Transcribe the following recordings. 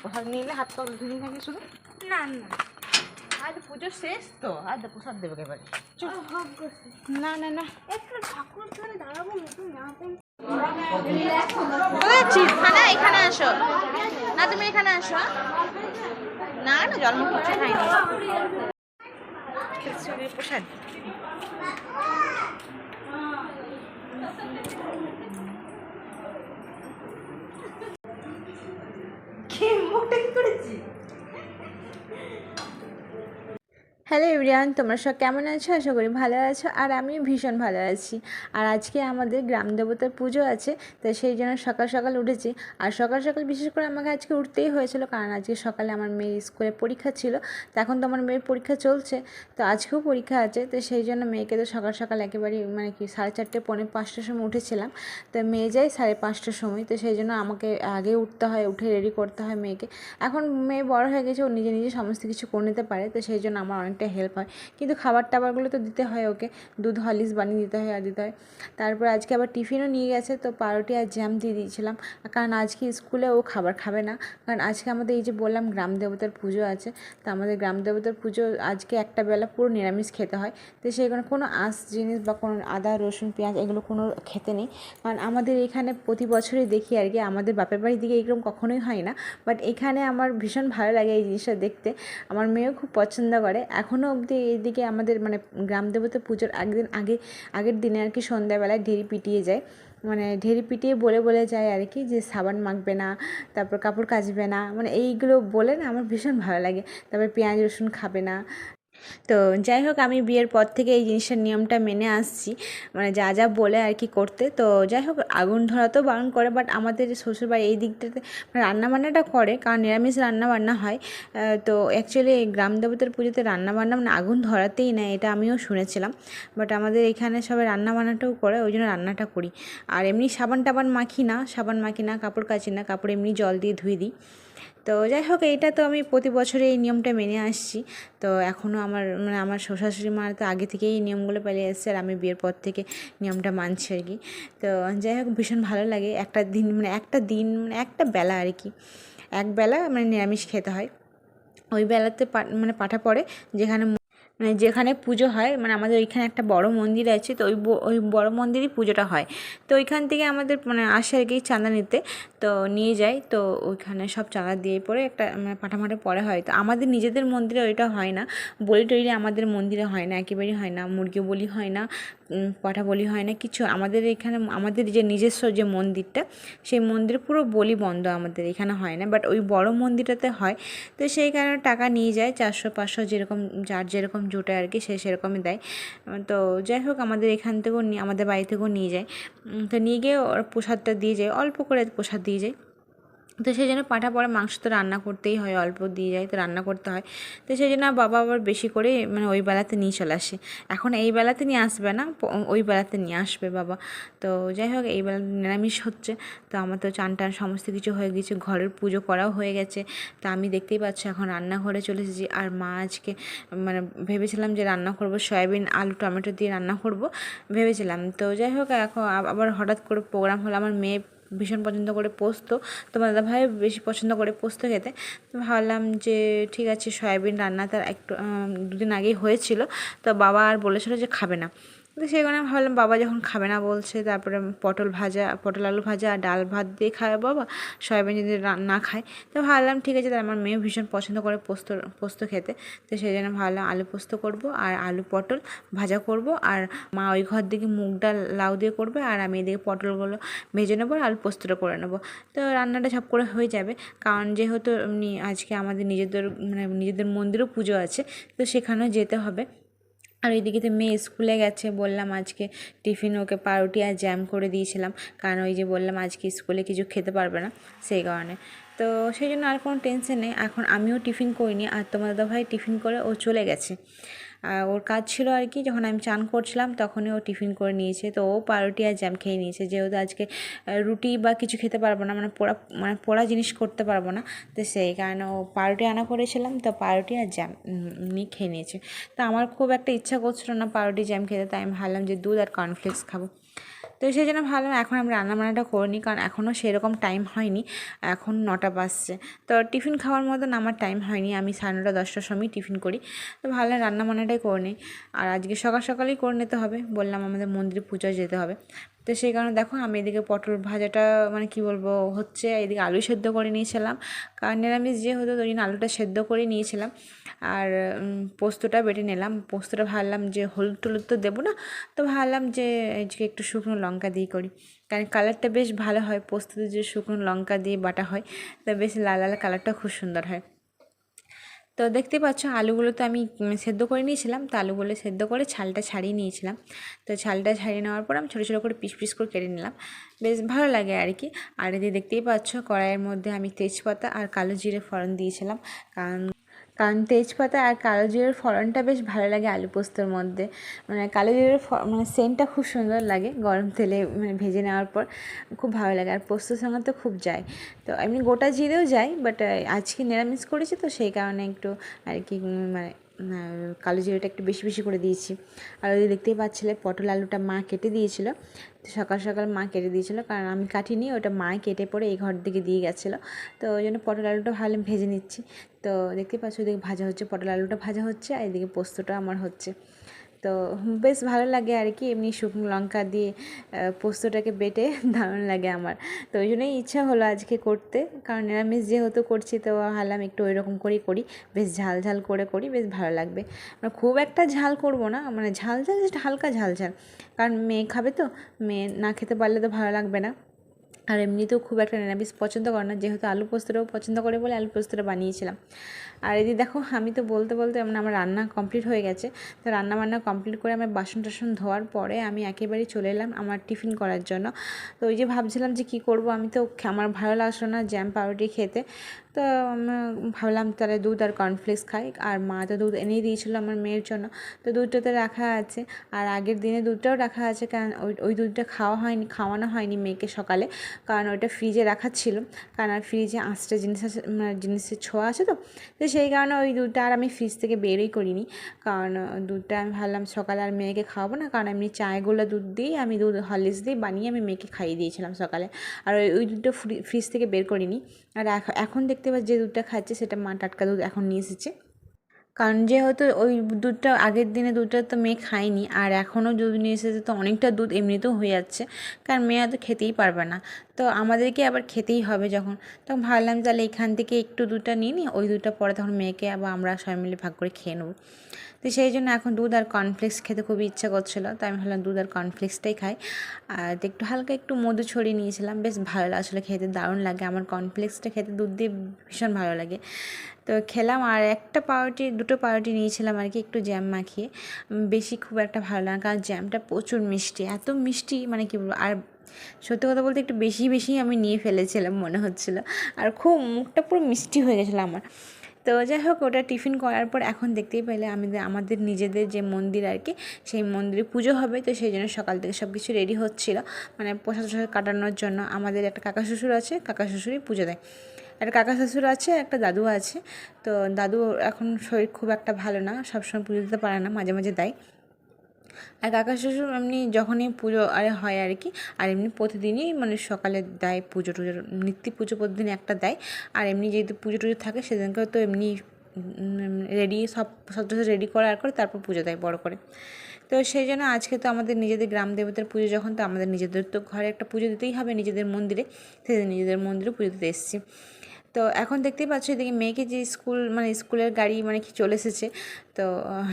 প্রসাদ নিলে হাত পা ধুয়ে নাকি শুধু না না আজ পুজো শেষ তো আর প্রসাদ দেবে একেবারে না না না একটু ঠাকুর ধরে দাঁড়াবো নতুন জামা প্যান্ট খানা এখানে আসো না, তুমি এখানে আসো। না না জন্ম কিছু খাইনি প্রসাদ। হ্যালো এভরিওয়ান, তোমরা সব কেমন আছো? আশা করি ভালো আছো, আর আমি ভীষণ ভালো আছি। আর আজকে আমাদের গ্রাম দেবতার পুজো আছে, তাই সেই জন্য সকাল সকাল উঠেছি। আর সকাল সকাল বিশেষ করে আমাকে আজকে উঠতেই হয়েছিল, কারণ আজকে সকালে আমার মেয়ের স্কুলে পরীক্ষা ছিল। তো এখন তো আমার মেয়ের পরীক্ষা চলছে, তো আজকেও পরীক্ষা আছে। তো সেই জন্য মেয়েকে তো সকাল সকাল একেবারেই মানে কি 4:30 পৌনে 5টার সময় উঠেছিলাম। তো মেয়ে যায় 5:30টার সময়, তো সেই জন্য আমাকে আগে উঠতে হয়, উঠে রেডি করতে হয় মেয়েকে। এখন মেয়ে বড় হয়ে গেছে, ও নিজে নিজে সমস্ত কিছু করে নিতে পারে, তো সেই জন্য আমার অনেকটা হেল্প হয়। কিন্তু খাবার টাবারগুলো তো দিতে হয় ওকে, দুধ হরলিক্স বানিয়ে দিতে হয় আর দিতে হয়। তারপর আজকে আবার টিফিনও নিয়ে গেছে, তো পাউরুটি আর জ্যাম দিয়ে দিয়েছিলাম, কারণ আজকে স্কুলে ও খাবার খাবে না। কারণ আজকে আমাদের এই যে বললাম গ্রাম দেবতার পুজো আছে, তো আমাদের গ্রাম দেবতার পুজো আজকে একটা বেলা পুরো নিরামিষ খেতে হয়। তো সেখানে কোনো আঁশ জিনিস বা কোনো আদা রসুন পেঁয়াজ এগুলো কোনো খেতে নেই। কারণ আমাদের এখানে প্রতি বছরই দেখি আর কি, আমাদের বাপের বাড়ির দিকে এরকম কখনোই হয় না, বাট এখানে আমার ভীষণ ভালো লাগে এই জিনিসটা দেখতে। আমার মেয়েও খুব পছন্দ করে। এখনও অবধি এইদিকে আমাদের মানে গ্রাম দেবতা পুজোর আগের দিনে আর কি সন্ধ্যাবেলায় ঢেরি পিটিয়ে যায়, মানে ঢেরি পিটিয়ে বলে বলে যায় আর কি, যে সাবান মাখবে না, তারপর কাপড় কাচবে না, মানে এইগুলো বলে না আমার ভীষণ ভালো লাগে। তারপর পেঁয়াজ রসুন খাবে না। তো যাই হোক, আমি বিয়ের পর থেকে এই জিনিসটার নিয়মটা মেনে আসছি, মানে যা যা বলে আর কি করতে। তো যাই হোক, আগুন ধরাতেও বারণ করে, বাট আমাদের শ্বশুরবাড়ি এই দিকটাতে রান্নাবান্নাটা করে, কারণ নিরামিষ রান্নাবান্না হয়। তো অ্যাকচুয়ালি গ্রাম দেবতার পুজোতে রান্নাবান্না মানে আগুন ধরাতেই না, এটা আমিও শুনেছিলাম। বাট আমাদের এখানে সবাই রান্নাবান্নাটাও করে, ওই জন্য রান্নাটা করি। আর এমনি সাবান মাখি না, কাপড় কাচি না, কাপড় এমনি জল দিয়ে ধুয়ে দিই। তো যাই হোক, এইটা তো আমি প্রতি বছরে এই নিয়মটা মেনে আসছি। তো এখনও আমার শ্বশুর মা তো আগে থেকেই এই নিয়মগুলো পেলে এসেছে, আর আমি বিয়ের পর থেকে নিয়মটা মানছি আর কি। তো যাই হোক, ভীষণ ভালো লাগে। একটা একটা বেলা আর কি, একবেলা মানে নিরামিষ খেতে হয়। ওই বেলাতে পাঠা পড়ে, যেখানে পুজো হয়, মানে আমাদের ওইখানে একটা বড় মন্দির আছে, তো ওই বড় মন্দিরই পুজোটা হয়। তো ওইখান থেকে আমাদের আসে আর কি চাঁদা নিতে, তো নিয়ে যায়। তো ওইখানে সব চাঁদা দিয়ে পরে একটা পাঠামাঠে পরে হয়। তো আমাদের নিজেদের মন্দিরে ওইটা হয় না, বলি টলি আমাদের মন্দিরে হয় না, একেবারেই হয় না। মুরগি বলি হয় না, পাঠা বলি হয় না, কিছু। আমাদের এখানে আমাদের যে নিজস্ব যে মন্দিরটা, সেই মন্দিরে পুরো বলি বন্ধ, আমাদের এখানে হয় না, বাট ওই বড় মন্দিরটাতে হয়। তো সেই কারণে টাকা নিয়ে যায়, 400-500 যেরকম যার যেরকম জোটে আর কি, সেরকমই দেয়। তো যাই হোক, আমাদের এখান থেকেও আমাদের বাড়ি থেকেও নিয়ে যায়। তো নিয়ে গিয়ে ওর প্রসাদটা দিয়ে যায়, অল্প করে প্রসাদ দিয়ে যায়। তো সেই জন্য পাঁঠা পরে মাংস তো রান্না করতেই হয়, অল্প দিয়ে যায় তো রান্না করতে হয়। তো সেই জন্য বাবা আবার বেশি করে মানে ওই বেলাতে নিয়ে চলে আসে। এখন এই বেলাতে নিয়ে আসবে না, ওই বেলাতে নিয়ে আসবে বাবা। তো যাই হোক, এই বেলা নিরামিষ হচ্ছে। তো আমার তো চান টান সমস্ত কিছু হয়ে গেছে, ঘরের পুজো করাও হয়ে গেছে। তো আমি দেখতেই পাচ্ছি এখন রান্নাঘরে চলে এসেছি। আর মা আজকে মানে ভেবেছিলাম যে রান্না করব সয়াবিন আলু টমেটো দিয়ে রান্না করব ভেবেছিলাম। তো যাই হোক, এখন আবার হঠাৎ করে প্রোগ্রাম হলো। আমার মেয়ে ভীষণ পছন্দ করে পোস্ত, তোমার দাদাভাই বেশি পছন্দ করে পোস্ত খেতে। তো ভাবলাম যে ঠিক আছে, সয়াবিন রান্না তার একটু 2 দিন আগেই হয়েছিল। তো বাবা আর বলেছিল যে খাবে না। তো সেই কারণে ভাবলাম, বাবা যখন খাবে না বলছে, তারপরে পটল আলু ভাজা আর ডাল ভাত দিয়ে খাবে বাবা, সয়াবিন যদি না খায়। তো ভাবলাম ঠিক আছে, তার আমার মেয়ে ভীষণ পছন্দ করে পোস্ত খেতে। তো সেই জন্য ভাবলাম আলু পোস্ত করব, আর আলু পটল ভাজা করব, আর মা ওই ঘর দিকে মুগ ডাল লাউ দিয়ে করবে, আর আমি এদিকে পটলগুলো ভেজে নেবো আর আলু পোস্তটা করে নেবো। তো রান্নাটা ঝপ করে হয়ে যাবে, কারণ যেহেতু আজকে আমাদের নিজেদের মন্দিরও পুজো আছে, তো সেখানেও যেতে হবে। আর ওইদিকে তো মেয়ে স্কুলে গেছে, বললাম আজকে টিফিন ওকে পাউরুটি আর জ্যাম করে দিয়েছিলাম, কারণ ওই যে বললাম আজকে স্কুলে কিছু খেতে পারবে না, সেই কারণে। তো সেই জন্য আর কোনো টেনশন নেই। এখন আমিও টিফিন করিনি, আর তোমার দাদাভাই টিফিন করে ও চলে গেছে। ওর কাজ ছিল আর কি, যখন আমি চান করছিলাম তখনই ও টিফিন করে নিয়েছে। তো ও পাউরুটি আর জ্যাম খেয়ে নিয়েছে, যেহেতু আজকে রুটি বা কিছু খেতে পারবো না, পোড়া জিনিস করতে পারবো না। তো সেই কারণে ও পাউরুটি আনা করেছিলাম, তো পাউরুটি আর জ্যাম নিয়ে খেয়ে নিয়েছে। তো আমার খুব একটা ইচ্ছা করছিল না পাউরুটি জ্যাম খেতে, তাই আমি ভাবলাম যে দুধ আর কর্নফ্লেক্স খাবো। তো সেই জন্য ভাবলাম এখন আমি রান্নাবান্নাটা করে নিই, কারণ এখনও সেরকম টাইম হয়নি, এখন 9টা বাজছে। তো টিফিন খাওয়ার মতন আমার টাইম হয়নি, আমি 9:30 10টার সময় টিফিন করি। তো ভাবলাম রান্নাবান্নাটাই করে নিই, আর আজকে সকাল সকালেই করে নিতে হবে, বললাম আমাদের মন্দিরে পূজায় যেতে হবে। তো সেই কারণে দেখো আমি এদিকে পটল ভাজাটা মানে কি বলবো হচ্ছে, এদিকে আলু সেদ্ধ করে নিয়েছিলাম, কারণ নিরামিষ যে হতো ওই জন্য আলুটা সেদ্ধ করে নিয়েছিলাম। আর পোস্তটা বেটে নিলাম, পোস্তটা ভাবলাম যে হলুদ টলুদ তো দেবো না, তো ভাবলাম যে আজকে একটু শুকনো লঙ্কা দিয়ে করি, কারণ কালারটা বেশ ভালো হয়, পোস্ততে যে শুকনো লঙ্কা দিয়ে বাটা হয় তা বেশ লাল লাল কালারটা খুব সুন্দর হয়। তো দেখতে পাচ্ছ আলুগুলো তো আমি সেদ্ধ করে নিয়েছিলাম, তো আলুগুলো সেদ্ধ করে ছালটা ছাড়িয়ে নিয়েছিলাম। তো ছালটা ছাড়িয়ে নেওয়ার পর আমি ছোটো ছোটো করে পিস পিস করে কেটে নিলাম, বেশ ভালো লাগে আর কি। আর এদিকে দেখতেই পাচ্ছ কড়াইয়ের মধ্যে আমি তেজপাতা আর কালো জিরে ফোড়ন দিয়েছিলাম, কারণ কারণ তেজপাতা আর কালো জিরের ফোড়নটা বেশ ভালো লাগে আলু পোস্তর মধ্যে, মানে কালো জিরের মানে সেন্টটা খুব সুন্দর লাগে গরম তেলে মানে ভেজে নেওয়ার পর, খুব ভালো লাগে। আর পোস্তর সঙ্গে তো খুব যায়, তো এমনি গোটা জিরেও যায়, বাট আজকে নিরামিষ করেছি তো সেই কারণে একটু আর কি মানে কালো জিরেটা একটু বেশি বেশি করে দিয়েছি। আর ওই দেখতেই পাচ্ছিলে পটল আলুটা মা কেটে দিয়েছিল, সকাল সকাল মা কেটে দিয়েছিলো, কারণ আমি কাটিনি, ওটা মা কেটে পরে এই ঘর দিকে দিয়ে গেছিলো। তো ওই জন্য পটল আলুটা ভালো ভেজে নিচ্ছি। তো দেখতে পাচ্ছ ওইদিকে ভাজা হচ্ছে, পটল আলুটা ভাজা হচ্ছে, আর এদিকে পোস্তটা আমার হচ্ছে। তো বেশ ভালো লাগে আর কি, এমনি শুকনো লঙ্কা দিয়ে পোস্তটাকে বেটে দারুণ লাগে আমার। তো ওই জন্যই ইচ্ছা হলো আজকে করতে, কারণ নিরামিষ যেহেতু করছি তো ভাবলাম একটু ওই রকম করেই করি, বেশ ঝাল ঝাল করে করি, বেশ ভালো লাগবে। মানে খুব একটা ঝাল করব না, মানে ঝাল ঝাল জাস্ট হালকা ঝাল ঝাল, কারণ মেয়ে খাবে তো, মেয়ে না খেতে পারলে তো ভালো লাগবে না। আর এমনিতেও খুব একটা নিরামিষ পছন্দ করে না, যেহেতু আলু পোস্তটাও পছন্দ করে বলে আলু পোস্তটা বানিয়েছিলাম। আর এদিকে দেখো আমি তো বলতে বলতে মানে আমার রান্না কমপ্লিট হয়ে গেছে। তো রান্না বান্না কমপ্লিট করে আমার বাসন টাসন ধোয়ার পরে আমি একেবারেই চলে এলাম আমার টিফিন করার জন্য। তো ওই যে ভাবছিলাম যে কী করব, আমি তো আমার ভালো লাগলো না জ্যাম পাউরুটি খেতে, তো ভাবলাম তাহলে দুধ আর কর্নফ্লেক্স খাই। আর মা তো দুধ এনেই দিয়েছিলো আমার মেয়ের জন্য, তো দুধটাতে রাখা আছে, আর আগের দিনে দুধটাও রাখা আছে, কারণ ওই দুধটা খাওয়ানো হয়নি মেয়েকে সকালে, কারণ ওইটা ফ্রিজে রাখা ছিল, কারণ আর ফ্রিজে আঁচটা জিনিস আছে, মানে জিনিসের ছোঁয়া আছে, তো সেই কারণে ওই দুধটা আর আমি ফ্রিজ থেকে বেরই করিনি, কারণ দুধটা আমি ভাবলাম সকালে আর মেয়েকে খাওয়াবো না, কারণ এমনি চায়গুলো দুধ দিই, আমি দুধ হরলিক্স দিয়ে বানিয়ে আমি মেয়েকে খাইয়ে দিয়েছিলাম সকালে, আর ওই দুধটা ফ্রিজ থেকে বের করিনি। আর এখন দেখতে পাচ্ছি যে দুধটা খাচ্ছে সেটা মা টাটকা দুধ এখন নিয়ে এসেছে, কারণ যেহেতু ওই দুধটা আগের দিনে দুধটা তো মেয়ে খায়নি, আর এখনও দুধ নিয়ে এসেছে, তো অনেকটা দুধ এমনিতেও হয়ে যাচ্ছে, কারণ মেয়ে হয়তো খেতেই পারবে না, তো আমাদেরকে আবার খেতেই হবে যখন, তখন ভাবলাম তাহলে এখান থেকে একটু দুধটা নিয়ে নিই, ওই দুধটা পরে তখন মেয়েকে আবার আমরা সবাই মিলে ভাগ করে খেয়ে নেবো। তো সেই জন্য এখন দুধ আর কর্নফ্লেক্স খেতে খুবই ইচ্ছা করছিলো, তো আমি ভাবলাম দুধ আর কর্নফ্লেক্সটাই খাই। আর একটু হালকা একটু মধু ছড়িয়ে নিয়েছিলাম, বেশ ভালো লাগছিলো খেতে, দারুণ লাগে আমার কর্নফ্লেক্সটা খেতে, দুধ দিয়ে ভীষণ ভালো লাগে। তো খেলাম, আর দুটো পাউরুটি নিয়েছিলাম আর কি, একটু জ্যাম মাখিয়ে, বেশি খুব একটা ভালো লাগে, কারণ জ্যামটা প্রচুর মিষ্টি, এত মিষ্টি মানে কী বলবো। আর সত্যি কথা বলতে একটু বেশি বেশি আমি নিয়ে ফেলেছিলাম মনে হচ্ছিলো, আর খুব মুখটা পুরো মিষ্টি হয়ে গেছিলো আমার। তো যাই হোক ওটা টিফিন করার পর এখন দেখতেই পেলে আমাদের নিজেদের যে মন্দির আর কি, সেই মন্দিরে পুজো হবে, তো সেই জন্য সকাল থেকে সব কিছু রেডি হচ্ছিলো, মানে প্রসাদ কাটানোর জন্য। আমাদের একটা কাকা শ্বশুর আছে, কাকা শ্বশুরই পুজো দেয়, একটা কাকা শ্বশুর আছে, একটা দাদু আছে। তো দাদু এখন শরীর খুব একটা ভালো না, সবসময় পুজো দিতে পারে না, মাঝে মাঝে দেয়। আর কাকা শ্বশুর এমনি যখনই পুজো হয় আর কি, আর এমনি প্রতিদিনই মানে সকালে দেয় পুজো টুজো, নিত্য পুজো প্রতিদিন একটা দেয়। আর এমনি যেহেতু পুজো টুজো থাকে সেদিনকে তো এমনি রেডি সব রেডি করার করে তারপর পুজো দেয় বড় করে। তো সেই জন্য আজকে তো আমাদের নিজেদের গ্রাম দেবতার পুজো, যখন তো আমাদের নিজেদের তো ঘরে একটা পুজো দিতেই হবে নিজেদের মন্দিরে, সেদিন নিজেদের মন্দিরে পুজো দিতে এসেছি। তো এখন দেখতেই পাচ্ছ এদিকে মেয়েকে যে স্কুলের গাড়ি মানে কি চলে এসেছে, তো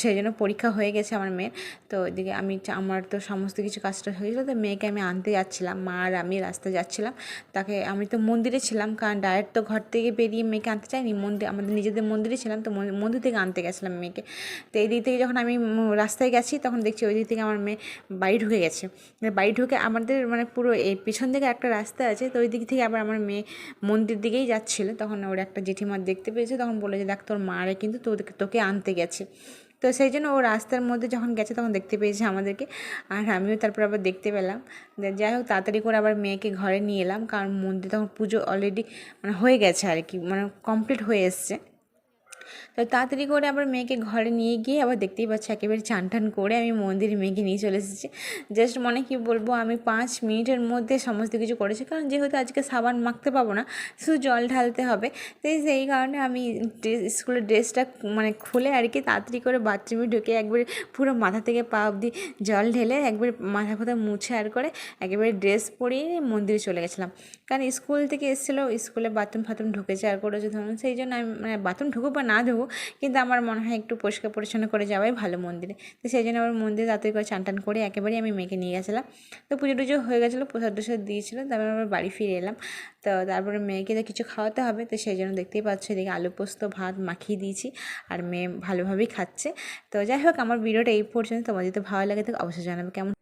সেই জন্য পরীক্ষা হয়ে গেছে আমার মেয়ের। তো এদিকে আমার তো সমস্ত কিছু কাজটা হয়েছিল, তো মেয়েকে আমি আনতে যাচ্ছিলাম, মা আর আমি রাস্তায় যাচ্ছিলাম, তাকে আমি তো মন্দিরে ছিলাম, কারণ ডাইরেক্ট তো ঘর থেকে বেরিয়ে মেয়েকে আনতে চাইনি, আমাদের নিজেদের মন্দিরে ছিলাম, তো মন্দির থেকে আনতে গেছিলাম মেয়েকে। তো এই দিক থেকে যখন আমি রাস্তায় গেছি তখন দেখছি ওই দিক থেকে আমার মেয়ে বাড়ি ঢুকে গেছে, বাড়ি ঢুকে আমাদের মানে পুরো এই পিছন দিকে একটা রাস্তা আছে, তো ওই দিক থেকে আবার আমার মেয়ে মন্দির দিকেই যাচ্ছিলো, তখন ওর একটা জেঠিমা দেখতে পেয়েছে, তখন বলে যে দেখ তোর মারে কিন্তু তোকে আনতে গেছে। তো সেই জন্য ও রাস্তার মধ্যে যখন গেছে তখন দেখতে পেয়েছে আমাদেরকে, আর আমিও তারপর আবার দেখতে পেলাম। যাই হোক তাড়াতাড়ি করে আবার মেয়েকে ঘরে নিয়ে এলাম, কারণ মন্দিরে তখন পুজো অলরেডি মানে হয়ে গেছে আর কি, মানে কমপ্লিট হয়ে এসছে। তো তাড়াতাড়ি করে আবার মেয়েকে ঘরে নিয়ে গিয়ে আবার দেখতেই পাচ্ছি একেবারে চান টান করে আমি মন্দিরে মেয়েকে নিয়ে চলে এসেছি। জাস্ট মানে কি বলবো, আমি 5 মিনিটের মধ্যে সমস্ত কিছু করেছি, কারণ যেহেতু আজকে সাবান মাখতে পাবো না, শুধু জল ঢালতে হবে। তো সেই কারণে আমি স্কুলের ড্রেসটা মানে খুলে আর কি তাড়াতাড়ি করে বাথরুমে ঢুকে একবারে পুরো মাথা থেকে পা অবধি জল ঢেলে একবারে মাথা ফাথা মুছে আর করে একেবারে ড্রেস পরিয়ে মন্দিরে চলে গেছিলাম। কারণ স্কুল থেকে এসেছিলো, স্কুলে বাথরুম ফাথরুম ঢুকেছে আর করেছে, ধরুন সেই জন্য আমি মানে বাথরুম ঢুকুক বা না ঢুকুক, কিন্তু আমার মনে হয় একটু পরিষ্কার পরিচ্ছন্ন করে যাওয়াই ভালো মন্দিরে। তো সেই জন্য আবার মন্দিরে তাড়াতাড়ি করে চান টান করে একেবারেই আমি মেয়েকে নিয়ে গেছিলাম। তো পুজো টুজো হয়ে গেছিলো, প্রসাদ টসাদ দিয়েছিলো, তারপরে আবার বাড়ি ফিরে এলাম। তো তারপরে মেয়েকে তো কিছু খাওয়াতে হবে, তো সেই জন্য দেখতেই পাচ্ছ এদিকে আলু পোস্ত ভাত মাখিয়ে দিয়েছি আর মেয়ে ভালোভাবেই খাচ্ছে। তো যাই হোক, আমার ভিডিওটা এই পর্যন্ত। তোমাদের যদি ভালো লাগে তো অবশ্যই জানাবে কেমন